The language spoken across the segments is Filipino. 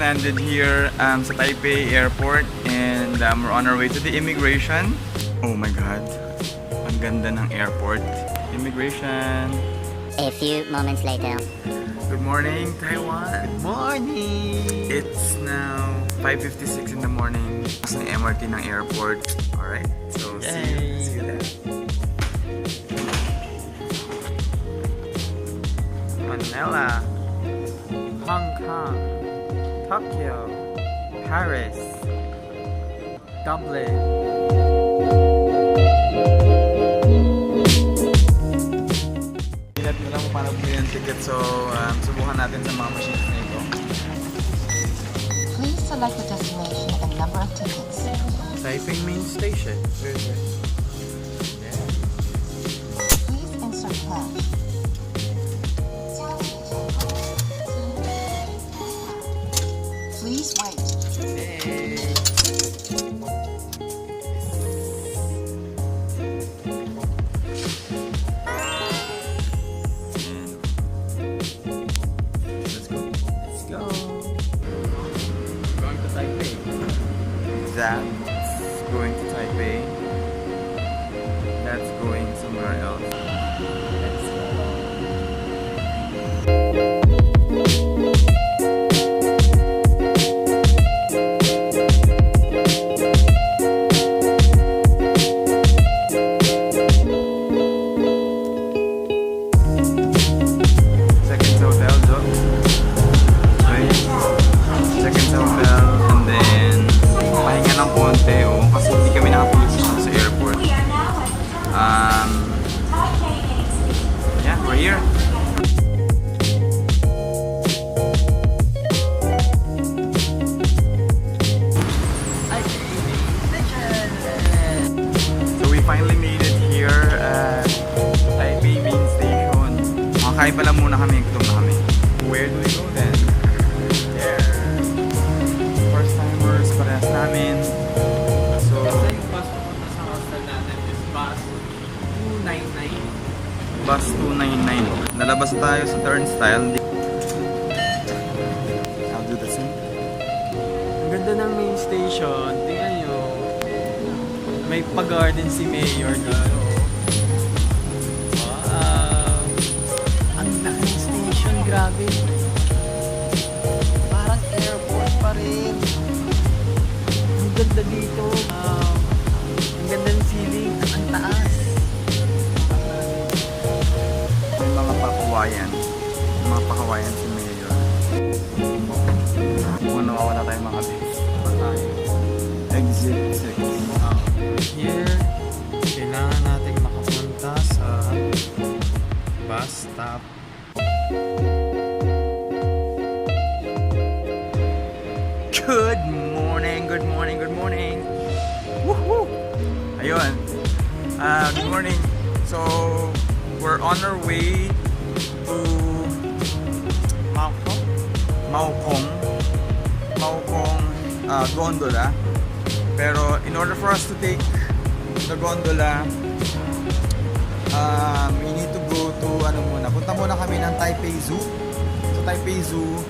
Landed here sa Taipei Airport and we're on our way to the immigration. Oh my god, ang ganda ng airport. Immigration. A few moments later. Good morning, Taiwan. Good morning! It's now 5:56 in the morning. Sa MRT ng airport. Alright, so see you there. Manila, Hong Kong, Tokyo, Paris, Dublin. Hinap nyo lang kung paano bumili ng ticket, so subukan natin sa mga machines na ito. Please select the destination and number of tickets. Taipei Main Station. Where's it? Please insert cash. Please wait. Let's go. Going to Taipei. That's going to Taipei. That's going somewhere else. Let's go. Second sa hotel, Joe. Okay. Second sa hotel, and then pahinga ng konti, kasi hindi kami nakapulis sa airport. Yeah, we're here. So we finally made it here at Taipei Main Station. Makakain pala muna kami, gutom na kami. Where do we go then? There. First timers, parehas namin. So, Kasi yung bus papunta sa hostel natin is bus 299. bus 299. Nalabas na tayo sa turnstile. I'll do the same. Ang ganda ng main station. Tingnan nyo. May pa-garden si Mayor dito. Wow! Ang laki ng station. Grabe. Parang airport pa rin. Ang ganda dito. Wow! Ang ganda ng ceiling. Ang taas. May mga pa-Hawaiian. Mga pa-Hawaiian si Mayor. Kung nawawala tayong mga base. Exit 6. Here, kailangan natin makapunta sa bus stop. Good morning, good morning, good morning. Woohoo! Ayun. Good morning. So, we're on our way to Maokong gondola. Pero in order for us to take the gondola, we need to go to punta muna kami ng Taipei Zoo. So Taipei Zoo,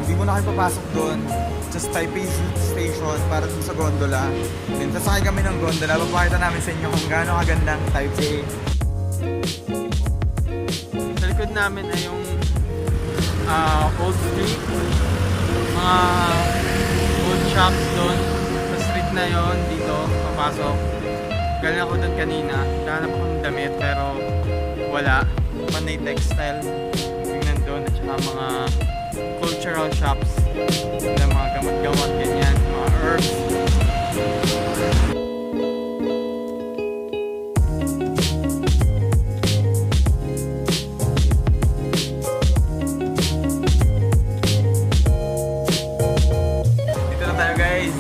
hindi muna kayo papasok doon. Just Taipei Zoo Station para dun sa gondola. Then sasakay kami ng gondola. Papakita namin sa inyo kung gaano kagandang Taipei. Sa likod namin ay yung Old Street. Mga old shops doon. Sa street na yon dito, papasok. Galing ako doon kanina. Hanap ako ng damit pero wala. Panay textile. Yung nandun at saka mga cultural shops. Na mga gamot-gamot, ganyan. Mga herbs. Dito na tayo guys.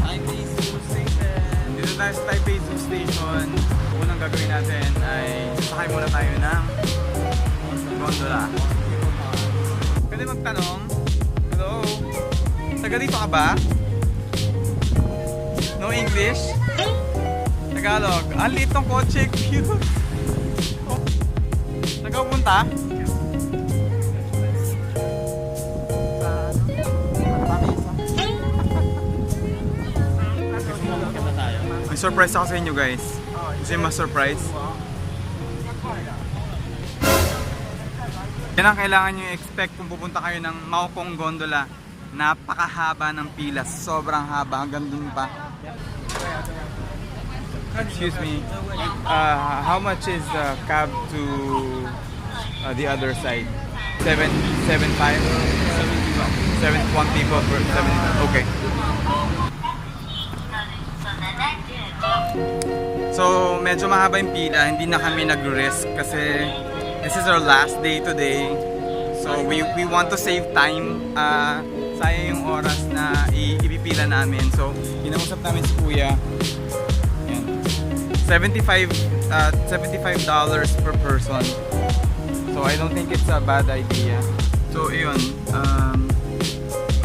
Taipei Zoo Station. Dito tayo sa Taipei Zoo Station. Unang gagawin natin ay sasakay muna tayo ng gondola. Pwede magtanong? Hello? Taga dito ka ba? No English? Tagalog. Ang liit ng kotse. Cute. Nagpupunta? May surprise ako sa inyo guys. Gusto yung ma-surprise? Yan ang kailangan nyo i-expect kung pupunta kayo ng Maokong Gondola. Napakahaba ng pila. Sobrang haba. Hanggang dun pa. Excuse me. How much is the cab to the other side? 775? 7 people for 7. Okay. So, medyo mahaba yung pila. Hindi na kami nag-risk kasi this is our last day today. So, we want to save time. Sayang yung oras na ipipila namin. So, ginausap namin si Kuya. Yan. $75 per person. So, I don't think it's a bad idea. So, yun.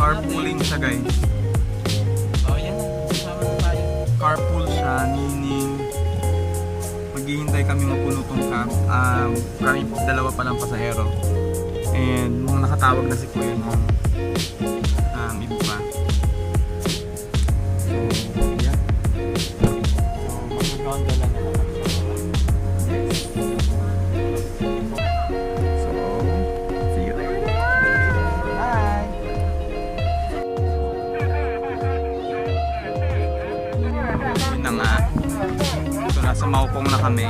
Carpooling siya, guys. Carpool siya, meaning maghihintay kami mapuno tong cab. Kami dalawa pa lang pasahero. And nung nakatawag na si Kuya ng iba pa. So, yeah. So, mag-gondola na lang. So, see you later. Bye! Yun na nga. So, nasa Maokong na kami.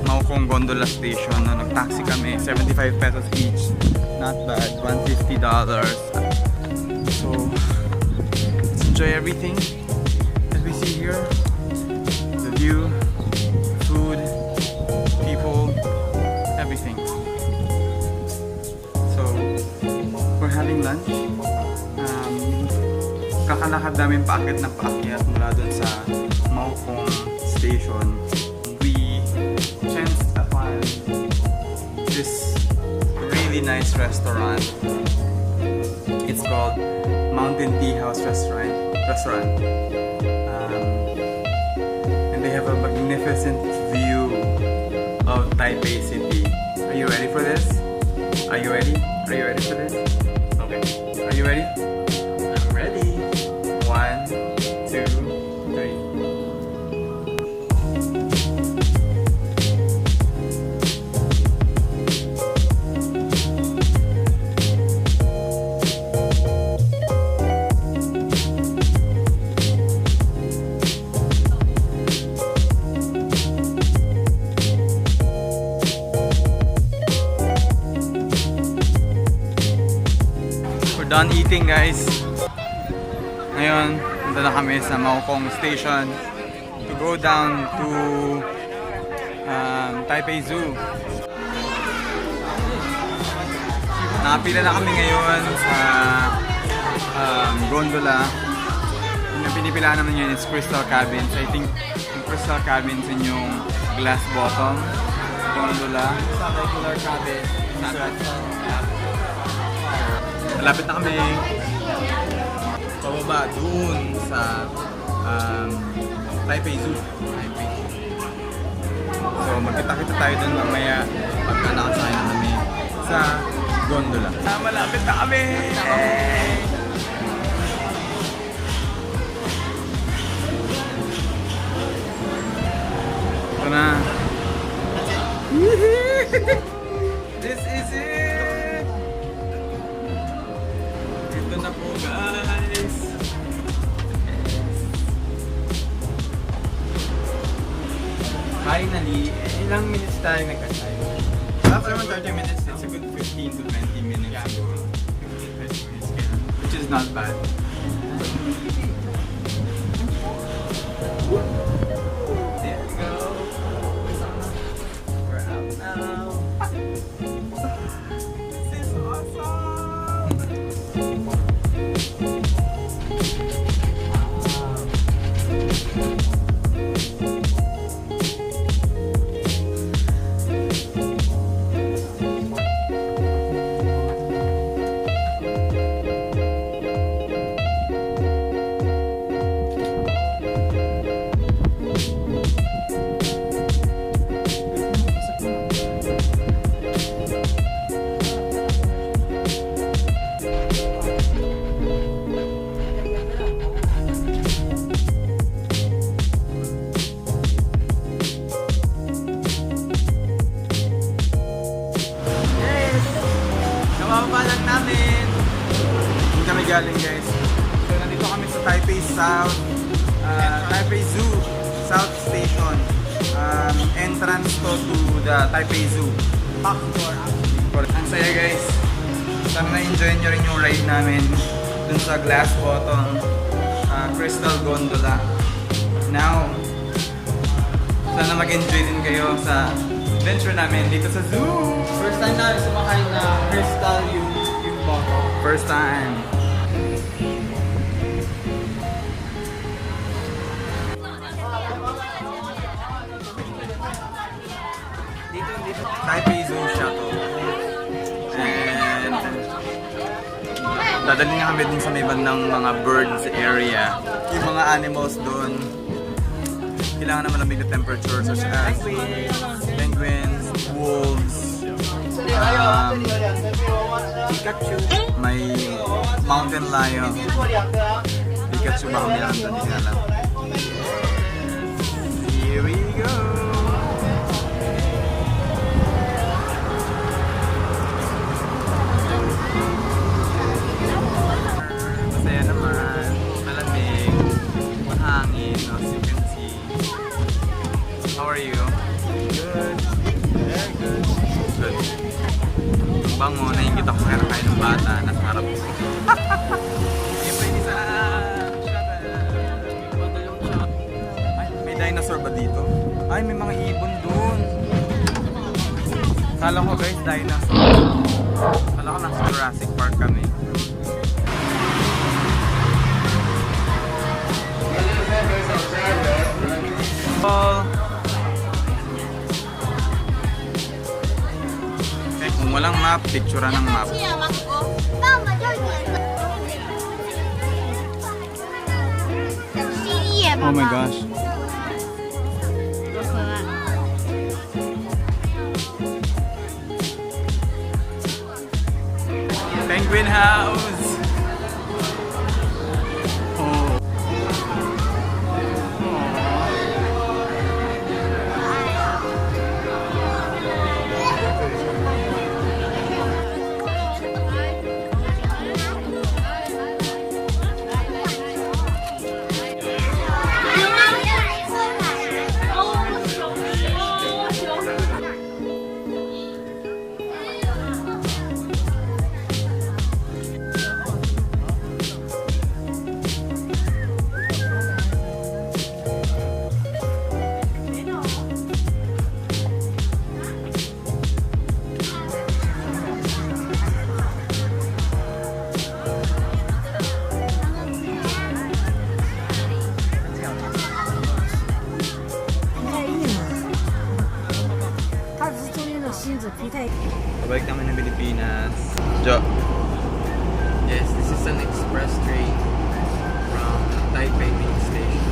Maokong Gondola Station. No? Nag-taxi kami. 75 pesos each. Not bad. $150. So, let's enjoy everything that we see here. The view, food, people, everything. So, we're having lunch. Kakalakad namin paakyat na paakyat mula dun sa Maokong Station. We chanced upon this really nice restaurant. It's called Mountain Tea House Restaurant. And they have a magnificent view of Taipei City. Are you ready for this? Are you ready? Are you ready for this? Okay. Are you ready? I'm ready. 1, 2, 3. We're done eating, guys. Ngayon, punta na kami sa Maokong Station to go down to Taipei Zoo. Nakapila na kami ngayon sa gondola. Yung pinipilaan naman yun is Crystal Cabins. I think yung Crystal Cabins yun yung glass bottom gondola. Sa regular cabin. Malapit na kami. Pababa dun sa Taipei Zoo. So magkita-kita tayo dun mamaya pagka nakasakay na kami sa gondola. Malapit na kami! Ito na. This is it! Ito na po, guys. Finally, ilang minutes tayo nagkasay? After 30 minutes, it's a good 15 to 20 minutes. 15-20 minutes, which is not bad. There we go. We're out now. This is awesome! galing guys. So nandito kami sa Taipei South, Taipei Zoo South Station. Entrance to the Taipei Zoo. Back door actually. Ang saya guys. Sana na-enjoy nyo rin yung ride namin dun sa glass bottom crystal gondola. Now, sana mag-enjoy din kayo sa adventure namin dito sa zoo. First time na sumakay na crystal yung bottle. First time. Taipei Zoo Shuttle. And dadalhin nga kami din sa may bandang mga birds area. Yung mga animals doon, kailangan naman malamig na temperature such as penguins, wolves, Pikachu, may mountain lion. Pikachu ba kami lang doon, hindi na alam. Here we go! Masaya naman, malamig, mahangin, as you can see. How are you? Good. Very good. Good. Bango, nakikita ko kaya kain ng bata nasa harap ko. Siyempre, isa! Ay, may dinosaur ba dito? Ay, may mga ibon dun. Kala ko guys, dinosaur. Kala ko nasa Jurassic Park kami. Okay, kung walang map, picture ng map. Oh my gosh. Penguin house. Oh. Pabalik naman ng Pilipinas. Jo. Yes, this is an express train from Taipei main station.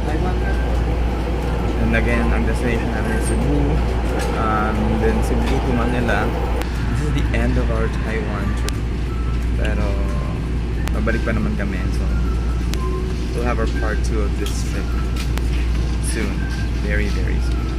Taiwan Airport. And again, ang destination namin is Cebu. Then Cebu to Manila. This is the end of our Taiwan trip. Pero, pabalik pa naman kami. So, we'll have our part 2 of this trip soon. Very, very soon.